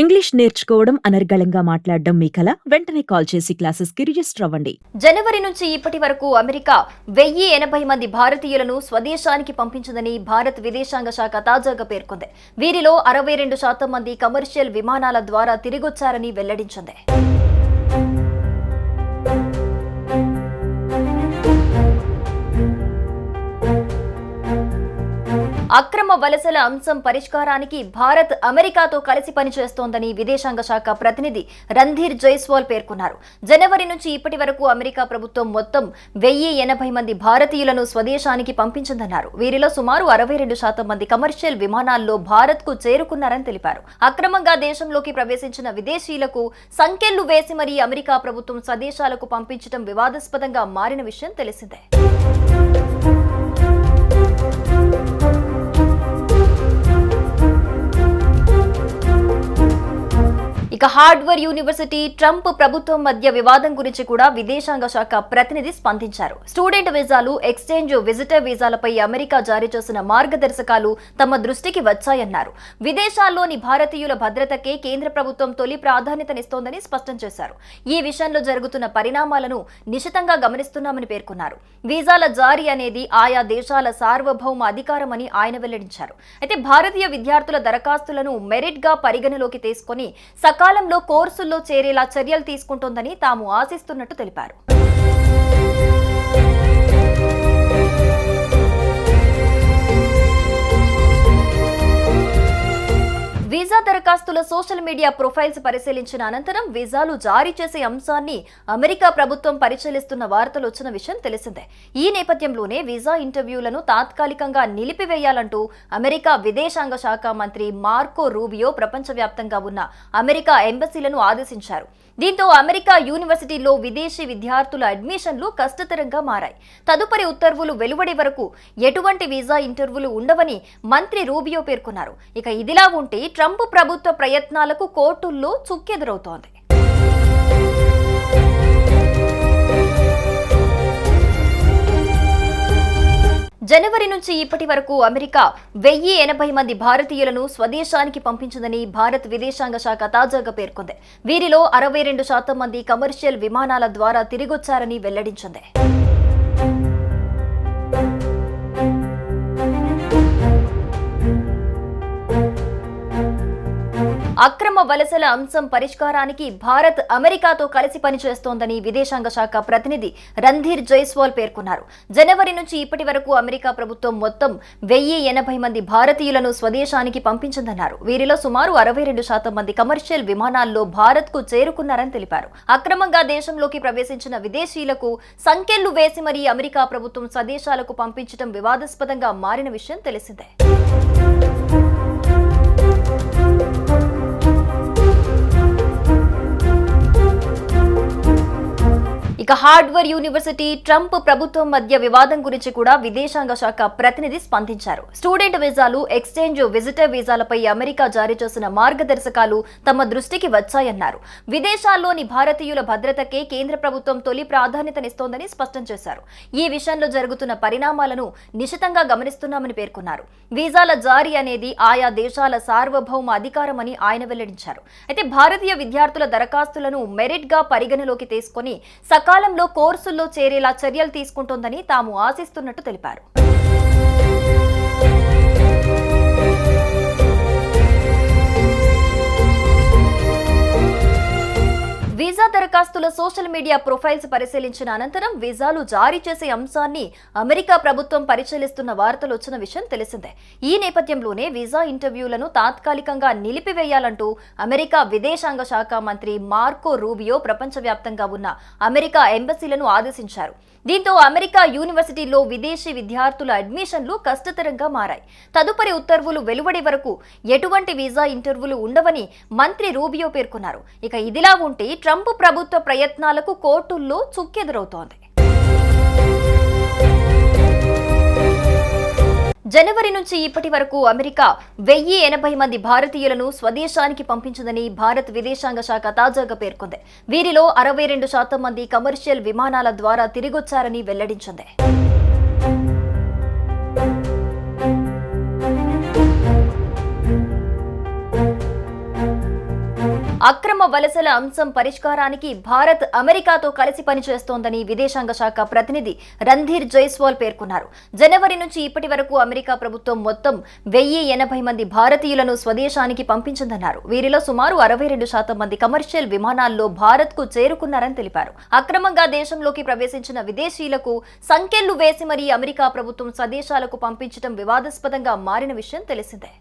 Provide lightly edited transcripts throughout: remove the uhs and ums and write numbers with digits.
English నేర్చుకోవడం అనర్గళంగా మాట్లాడడం మీ కల వెంటనే కాల్ చేసి క్లాసెస్కి రిజిస్టర్ అవ్వండి. జనవరి నుంచి ఇప్పటి వరకు అమెరికా 1080 మంది భారతీయులను స్వదేశానికి పంపించిందని భారత్ విదేశాంగ శాఖ తాజాగా పేర్కొంది. వీరిలో 62% మంది కమర్షియల్ విమానాల ద్వారా తిరిగొచ్చారని వెల్లడించింది. అక్రమ వలసల అంశం పరిష్కారానికి భారత్ అమెరికాతో కలిసి పనిచేస్తోందని విదేశాంగ శాఖ ప్రతినిధి రణ్ధీర్ జైస్వాల్ పేర్కొన్నారు. జనవరి నుంచి ఇప్పటి వరకు అమెరికా ప్రభుత్వం మొత్తం 1080 మంది భారతీయులను స్వదేశానికి పంపించిందన్నారు. వీరిలో సుమారు 62% మంది కమర్షియల్ విమానాల్లో భారత్కు చేరుకున్నారని తెలిపారు. అక్రమంగా దేశంలోకి ప్రవేశించిన విదేశీయులకు సంకెళ్లు వేసి మరీ అమెరికా ప్రభుత్వం స్వదేశాలకు పంపించడం వివాదాస్పదంగా మారిన విషయం తెలిసిందే. ఇక హార్వర్డ్ యూనివర్సిటీ ట్రంప్ ప్రభుత్వం మధ్య వివాదం గురించి కూడా విదేశాంగ శాఖ ప్రతినిధి స్పందించారు. స్టూడెంట్ వీసాలు, ఎక్స్చేంజ్ విజిటర్ వీసాలపై అమెరికా జారీ చేసిన మార్గదర్శకాలు తమ దృష్టికి వచ్చాయన్నారు. విదేశాల్లోని భారతీయుల భద్రతకే కేంద్ర ప్రభుత్వం తొలి ప్రాధాన్యతనిస్తోందని స్పష్టం చేశారు. ఈ విషయంలో జరుగుతున్న పరిణామాలను నిశితంగా గమనిస్తున్నామని పేర్కొన్నారు. వీసాల జారీ అనేది ఆయా దేశాల సార్వభౌమ అధికారమని ఆయన వెల్లడించారు. అయితే భారతీయ విద్యార్థుల దరఖాస్తులను మెరిట్ గా పరిగణలోకి తీసుకుని సకాలంలో కోర్సుల్లో చేరేలా చర్యలు తీసుకుంటోందని తాము ఆశిస్తున్నట్టు తెలిపారు. వీసా దరఖాస్తుల సోషల్ మీడియా ప్రొఫైల్స్ పరిశీలించిన అనంతరం వీసాలు జారీ చేసే అంశాన్ని అమెరికా ప్రభుత్వం పరిశీలిస్తున్న వార్తలు వచ్చిన విషయం తెలిసిందే. ఈ నేపథ్యంలోనే వీసా ఇంటర్వ్యూలను తాత్కాలికంగా నిలిపివేయాలంటూ అమెరికా విదేశాంగ శాఖ మంత్రి మార్కో రూబియో ప్రపంచవ్యాప్తంగా ఉన్న అమెరికా ఎంబసీలను ఆదేశించారు. దీంతో అమెరికా యూనివర్సిటీల్లో విదేశీ విద్యార్థుల అడ్మిషన్లు కష్టతరంగా మారాయి. తదుపరి ఉత్తర్వులు వెలువడే వరకు ఎటువంటి వీసా ఇంటర్వ్యూలు ఉండవని మంత్రి రూబియో పేర్కొన్నారు. ఇక ఇదిలా ఉంటే ట్రంప్ ప్రభుత్వ ప్రయత్నాలకు కోర్టుల్లో చుక్కెదురవుతోంది. జనవరి నుంచి ఇప్పటి వరకు అమెరికా 1080 మంది భారతీయులను స్వదేశానికి పంపించిందని భారత్ విదేశాంగ శాఖ తాజాగా పేర్కొంది. వీరిలో 62% మంది కమర్షియల్ విమానాల ద్వారా తిరిగొచ్చారని వెల్లడించింది. అక్రమ వలసల అంశం పరిష్కారానికి భారత్ అమెరికాతో కలిసి పనిచేస్తోందని విదేశాంగ శాఖ ప్రతినిధి రణ్ధీర్ జైస్వాల్ పేర్కొన్నారు. జనవరి నుంచి ఇప్పటి వరకు అమెరికా ప్రభుత్వం మొత్తం 1080 మంది భారతీయులను స్వదేశానికి పంపించిందన్నారు. వీరిలో సుమారు 62% మంది కమర్షియల్ విమానాల్లో భారత్కు చేరుకున్నారని తెలిపారు. అక్రమంగా దేశంలోకి ప్రవేశించిన విదేశీయులకు సంకెళ్లు వేసి మరీ అమెరికా ప్రభుత్వం స్వదేశాలకు పంపించడం వివాదాస్పదంగా మారిన విషయం తెలిసిందే. ఇక హార్వర్డ్ యూనివర్సిటీ ట్రంప్ ప్రభుత్వం మధ్య వివాదం గురించి కూడా విదేశాంగ శాఖ ప్రతినిధి స్పందించారు. స్టూడెంట్ వీసాలు, ఎక్స్చేంజ్ విజిటర్ వీసాలపై అమెరికా జారీ చేసిన మార్గదర్శకాలు తమ దృష్టికి వచ్చాయన్నారు. విదేశాల్లోని భారతీయుల భద్రతకే కేంద్ర ప్రభుత్వం తొలి ప్రాధాన్యతనిస్తోందని స్పష్టం చేశారు. ఈ విషయంలో జరుగుతున్న పరిణామాలను నిశితంగా గమనిస్తున్నామని పేర్కొన్నారు. వీసాల జారీ అనేది ఆయా దేశాల సార్వభౌమ అధికారమని ఆయన వెల్లడించారు. అయితే భారతీయ విద్యార్థుల దరఖాస్తులను మెరిట్ గా పరిగణలోకి తీసుకుని సకాలంలో కోర్సుల్లో చేరేలా చర్యలు తీసుకుంటోందని తాము ఆశిస్తున్నట్టు తెలిపారు. వీసా దరఖాస్తుల సోషల్ మీడియా ప్రొఫైల్స్ పరిశీలించిన అనంతరం వీసాలు జారీ చేసే అంశాన్ని అమెరికా ప్రభుత్వం పరిశీలిస్తున్న వార్తలు వచ్చిన విషయం తెలిసిందే. ఈ నేపథ్యంలోనే వీసా ఇంటర్వ్యూలను తాత్కాలికంగా నిలిపివేయాలంటూ అమెరికా విదేశాంగ శాఖ మంత్రి మార్కో రూబియో ప్రపంచవ్యాప్తంగా ఉన్న అమెరికా ఎంబసీలను ఆదేశించారు. దీంతో అమెరికా యూనివర్సిటీల్లో విదేశీ విద్యార్థుల అడ్మిషన్లు కష్టతరంగా మారాయి. తదుపరి ఉత్తర్వులు వెలువడే వరకు ఎటువంటి వీసా ఇంటర్వ్యూలు ఉండవని మంత్రి రూబియో పేర్కొన్నారు. ఇక ఇదిలా ఉంటే ట్రంప్ ప్రభుత్వ ప్రయత్నాలకు కోర్టుల్లో చుక్కెదురవుతోంది. జనవరి నుంచి ఇప్పటి వరకు అమెరికా 1080 మంది భారతీయులను స్వదేశానికి పంపించిందని భారత్ విదేశాంగ శాఖ తాజాగా పేర్కొంది. వీరిలో 62% మంది కమర్షియల్ విమానాల ద్వారా తిరిగొచ్చారని వెల్లడించింది. అక్రమ వలసల అంశం పరిష్కారానికి భారత్ అమెరికాతో కలిసి పనిచేస్తోందని విదేశాంగ శాఖ ప్రతినిధి రణ్ధీర్ జైస్వాల్ పేర్కొన్నారు. జనవరి నుంచి ఇప్పటి వరకు అమెరికా ప్రభుత్వం మొత్తం 1080 మంది భారతీయులను స్వదేశానికి పంపించిందన్నారు. వీరిలో సుమారు 62% మంది కమర్షియల్ విమానాల్లో భారత్కు చేరుకున్నారని తెలిపారు. అక్రమంగా దేశంలోకి ప్రవేశించిన విదేశీయులకు సంకెళ్లు వేసి మరీ అమెరికా ప్రభుత్వం స్వదేశాలకు పంపించడం వివాదాస్పదంగా మారిన విషయం తెలిసిందే.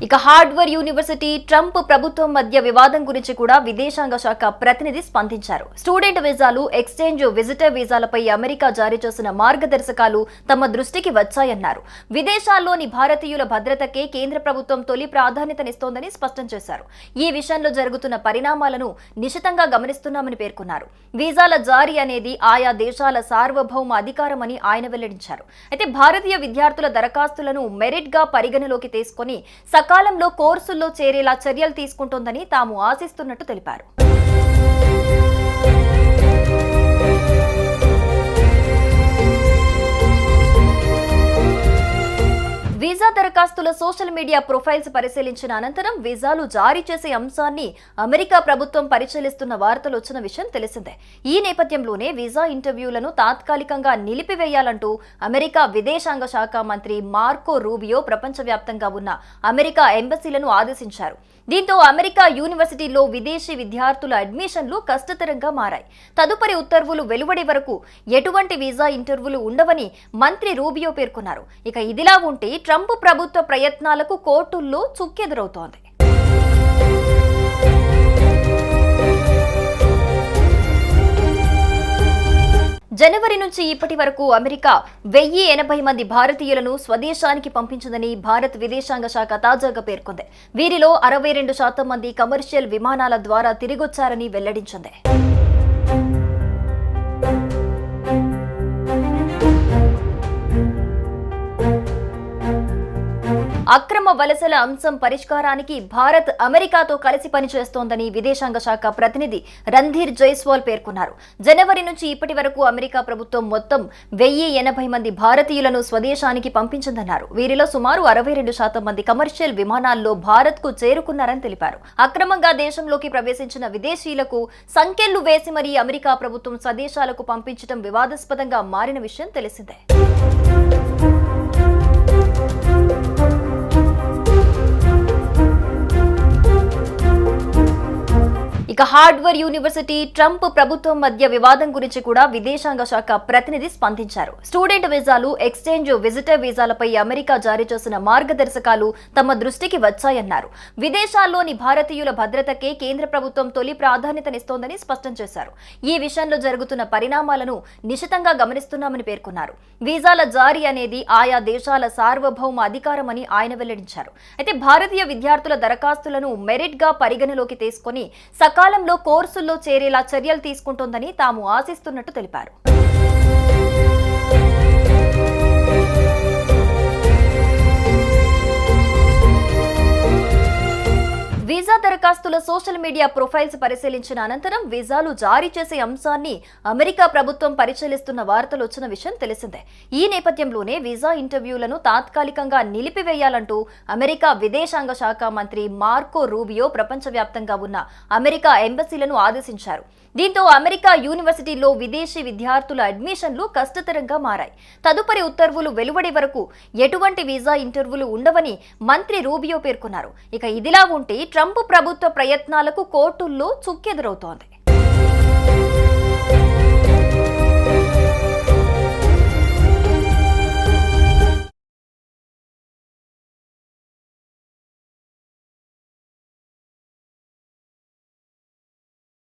ఇక హార్డ్వేర్ యూనివర్సిటీ ట్రంప్ ప్రభుత్వం మధ్య వివాదం గురించి కూడా విదేశాంగ శాఖ ప్రతినిధి స్పందించారు. స్టూడెంట్ వీసాలు, ఎక్స్చేంజ్ విజిటర్ వీసాలపై అమెరికా జారీ చేసిన మార్గదర్శకాలు తమ దృష్టికి వచ్చాయన్నారు. విదేశాల్లోని భారతీయుల భద్రతకే కేంద్ర ప్రభుత్వం తొలి ప్రాధాన్యతనిస్తోందని స్పష్టం చేశారు. ఈ విషయంలో జరుగుతున్న పరిణామాలను నిశితంగా గమనిస్తున్నామని పేర్కొన్నారు. వీసాల జారీ అనేది ఆయా దేశాల సార్వభౌమ అధికారమని ఆయన వెల్లడించారు. అయితే భారతీయ విద్యార్థుల దరఖాస్తులను మెరిట్ గా పరిగణలోకి తీసుకుని సకాలంలో కోర్సుల్లో చేరేలా చర్యలు తీసుకుంటోందని తాము ఆశిస్తున్నట్టు తెలిపారు. వీసా దరఖాస్తుల సోషల్ మీడియా ప్రొఫైల్స్ పరిశీలించిన అనంతరం వీసాలు జారీ చేసే అంశాన్ని అమెరికా ప్రభుత్వం పరిశీలిస్తున్న వార్తలు వచ్చిన విషయం తెలిసిందే. ఈ నేపథ్యంలోనే వీసా ఇంటర్వ్యూలను తాత్కాలికంగా నిలిపివేయాలంటూ అమెరికా విదేశాంగ శాఖ మంత్రి మార్కో రూబియో ప్రపంచవ్యాప్తంగా ఉన్న అమెరికా ఎంబసీలను ఆదేశించారు. దీంతో అమెరికా యూనివర్సిటీల్లో విదేశీ విద్యార్థుల అడ్మిషన్లు కష్టతరంగా మారాయి. తదుపరి ఉత్తర్వులు వెలువడే వరకు ఎటువంటి వీసా ఇంటర్వ్యూలు ఉండవని మంత్రి రూబియో పేర్కొన్నారు. ఇక ఇదిలా ఉంటే ట్రంప్ ప్రభుత్వ ప్రయత్నాలకు కోర్టుల్లో చుక్కెదురవుతోంది. జనవరి నుంచి ఇప్పటి వరకు అమెరికా 1080 మంది భారతీయులను స్వదేశానికి పంపించిందని భారత్ విదేశాంగ శాఖ తాజాగా పేర్కొంది. వీరిలో 62% మంది కమర్షియల్ విమానాల ద్వారా తిరిగొచ్చారని వెల్లడించింది. అక్రమ వలసల అంశం పరిష్కారానికి భారత్ అమెరికాతో కలిసి పనిచేస్తోందని విదేశాంగ శాఖ ప్రతినిధి రణ్ధీర్ జైస్వాల్ పేర్కొన్నారు. జనవరి నుంచి ఇప్పటి వరకు అమెరికా ప్రభుత్వం మొత్తం 1080 మంది భారతీయులను స్వదేశానికి పంపించిందన్నారు. వీరిలో సుమారు 62% మంది కమర్షియల్ విమానాల్లో భారత్కు చేరుకున్నారని తెలిపారు. అక్రమంగా దేశంలోకి ప్రవేశించిన విదేశీయులకు సంకెళ్లు వేసి మరీ అమెరికా ప్రభుత్వం స్వదేశాలకు పంపించడం వివాదాస్పదంగా మారిన విషయం తెలిసిందే. ఇక హార్డ్వేర్ యూనివర్సిటీ ట్రంప్ ప్రభుత్వం మధ్య వివాదం గురించి కూడా విదేశాంగ శాఖ ప్రతినిధి స్పందించారు. స్టూడెంట్ వీసాలు, ఎక్స్చేంజ్ విజిటర్ వీసాలపై అమెరికా జారీ చేసిన మార్గదర్శకాలు తమ దృష్టికి వచ్చాయన్నారు. విదేశాల్లోని భారతీయుల భద్రతకే కేంద్ర ప్రభుత్వం తొలి ప్రాధాన్యతనిస్తోందని స్పష్టం చేశారు. ఈ విషయంలో జరుగుతున్న పరిణామాలను నిశితంగా గమనిస్తున్నామని పేర్కొన్నారు. వీసాల జారీ అనేది ఆయా దేశాల సార్వభౌమ అధికారమని ఆయన వెల్లడించారు. అయితే భారతీయ విద్యార్థుల దరఖాస్తులను మెరిట్ గా పరిగణలోకి తీసుకుని సకాలంలో కోర్సుల్లో చేరేలా చర్యలు తీసుకుంటోందని తాము ఆశిస్తున్నట్టు తెలిపారు. వీసా దరఖాస్తుల సోషల్ మీడియా ప్రొఫైల్స్ పరిశీలించిన అనంతరం వీసాలు జారీ చేసే అంశాన్ని అమెరికా ప్రభుత్వం పరిశీలిస్తున్న వార్తలు వచ్చిన విషయం తెలిసిందే. ఈ నేపథ్యంలోనే వీసా ఇంటర్వ్యూలను తాత్కాలికంగా నిలిపివేయాలంటూ అమెరికా విదేశాంగ శాఖ మంత్రి మార్కో రూబియో ప్రపంచవ్యాప్తంగా ఉన్న అమెరికా ఎంబసీలను ఆదేశించారు. దీంతో అమెరికా యూనివర్సిటీల్లో విదేశీ విద్యార్థుల అడ్మిషన్లు కష్టతరంగా మారాయి. తదుపరి ఉత్తర్వులు వెలువడే వరకు ఎటువంటి వీసా ఇంటర్వ్యూలు ఉండవని మంత్రి రూబియో పేర్కొన్నారు. ఇక ఇదిలా ఉంటే ట్రంప్ ప్రభుత్వ ప్రయత్నాలకు కోర్టుల్లో చుక్కెదురవుతోంది.